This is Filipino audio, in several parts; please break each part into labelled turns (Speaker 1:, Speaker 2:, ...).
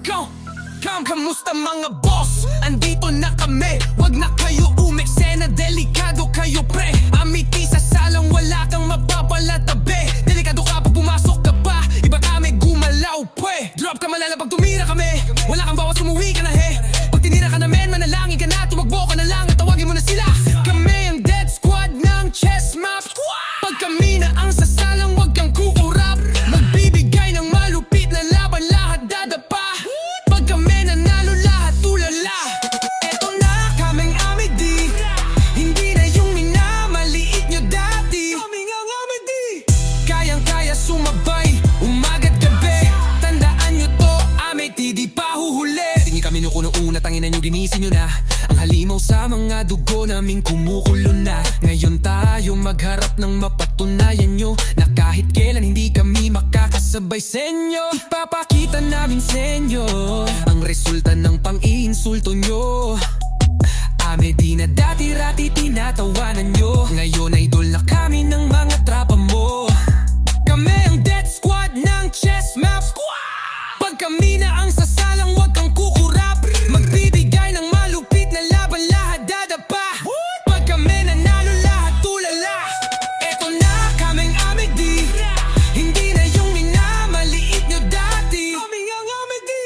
Speaker 1: Go! Kamusta mga boss? Andito na kami. Wag na kayo umeksena, delikado kayo pre. Amiti sa salang wala kang mapapalatabi. Delikado ka pag pumasok ka pa, iba kami gumalaw pwe. Drop ka malala pag tumira kami. Wala kang bawas, umuwi ka na he. Pag tinira ka namin, manalangin ka na. Tumakbo ka na lang at tawagin mo na sila. Kami ang dead squad ng chess map. Pag kami na ang sasalang, wag kang kukurap. Magbibigay ng malupit na laban, lahat dadapa. Pag kami nanalo, lahat tulala. Eto na kaming Amity. Hindi na yung minamaliit nyo dati. Kaming ang Amity. Kayang-kaya sumabay, umaga't gabi. Tandaan nyo to, Amity, di pa huhuli. Tingin kami nung una, tangin na nyo, ginisin nyo na. Ang halimaw sa mga dugo naming kumukulo na. Ngayon tayo magharap ng mapatunayan nyo na kahit kailan hindi kami makakasabay sa inyo. Ipapakita namin sa inyo ang resulta ng pang-iinsulto nyo. Amity na dati-rati tinatawanan nyo, ngayon idol na kami ng mga trapa mo. Kami ang death squad ng chess map. Pag kami na ang sasalang, wag kang kukurap. Magbibigay ng malupit na laban, lahat dadapa. Pag kami nanalo, lahat tulala. Eto na kaming Amity. Hindi na yung minamaliit nyo dati. Kaming ang Amity.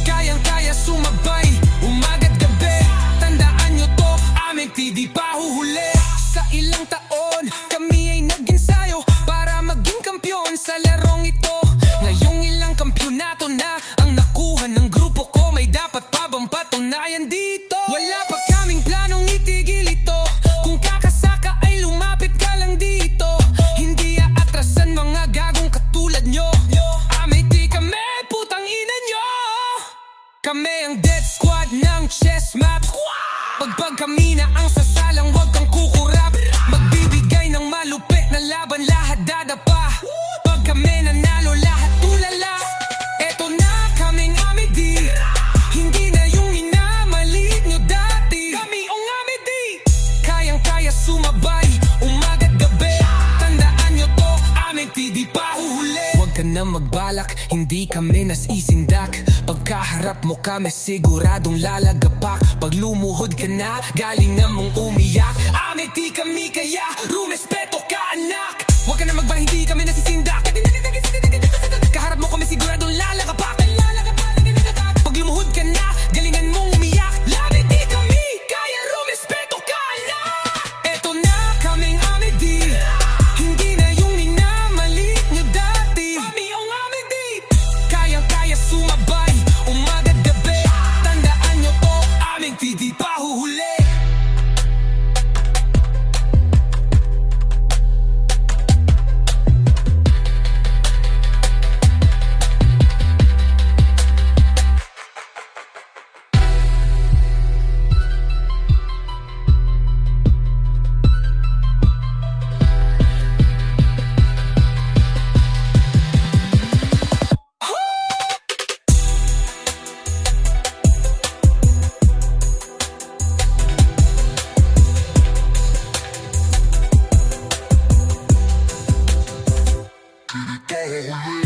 Speaker 1: Kayang-kaya sumabay, umaga't gabi. Tandaan nyo to, Amity, di pa huhuli. Sa ilang taon, kami ay nag-ensayo para maging kampyon sa larong ito. Ngayong ilang kampyonato na ang nakuha ng grupo ko, may dapat pa bang patunayan dito? Wala pa kaming planong itigil ito. Kung kakasaka ay lumapit ka lang dito. Hindi aatrasan mga gagong katulad nyo. Amity kami, putang ina nyo. Kami ang death squad ng chess map. Pag kami na ang sasalang, wag kang kukurap. Magbibigay ng malupit na laban, lahat dadapa. Pag kami nanalo, lahat tulala. Eto na kaming Amity. Hindi na yung minamaliit nyo dati. Kami ang Amity. Kayang-kaya sumabay, umaga't gabi. Tandaan nyo to, Amity, di pa huhuli. Huwag ka na magbalak, hindi kami nasisindak. Pagkaharap mo kami, siguradong lalagapak. Pag lumuhod ka na, galing na mong umiyak. Amity kami kaya, rumespeto ka anak. Huwag ka na magbalang, hindi kami nasisindak. Kaharap mo kami, siguradong lalagapak. Pag lumuhod ka na, galingan mong umiyak. Amity kami kaya, rumespeto ka anak. Eto na kaming Amity. Hindi na yung minamaliit nyo dati. Kami ang Amity. Kayang-kaya sumabay, umaga't gabi. Tandaan nyo to, Amity, di pa huhuli.
Speaker 2: Go.